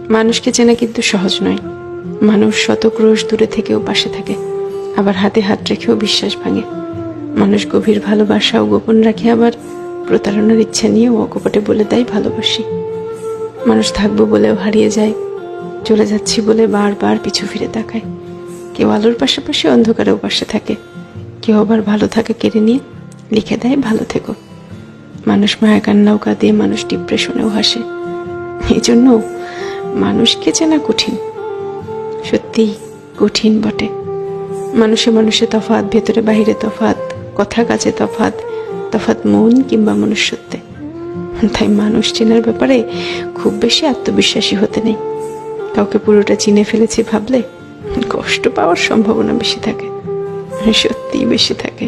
মানুষকে চেনা কিন্তু সহজ নয়। মানুষ শত ক্রোশ দূরে থেকেও পাশে থাকে, আবার হাতে হাত রেখেও বিশ্বাস ভাঙে। মানুষ গভীর ভালোবাসাও গোপন রাখে, আবার প্রতারণার ইচ্ছা নিয়েও অকপটে বলে দেয় ভালোবাসি। মানুষ থাকবো বলেও হারিয়ে যায়, চলে যাচ্ছি বলে বারবার পিছু ফিরে তাকায়। কেউ আলোর পাশাপাশি অন্ধকারেও পাশে থাকে, কেউ আবার ভালো থাকে কেড়ে নিয়ে লিখে দেয় ভালো থেকো। মানুষ মায়া কান্নাও কাঁদে, মানুষ ডিপ্রেশনেও হাসে। এই জন্য মানুষকে চেনা কঠিন, সত্যি কঠিন বটে। মানুষে মানুষে তফাৎ, ভেতরে বাহিরে তফাৎ, কথা কাজে তফাৎ, তফাৎ মন কিংবা মনুষ্যত্বে। তাই মানুষ চেনার ব্যাপারে খুব বেশি আত্মবিশ্বাসী হতে নেই। কাউকে পুরোটা চিনে ফেলেছি ভাবলে কষ্ট পাওয়ার সম্ভাবনা বেশি থাকে, সত্যিই বেশি থাকে।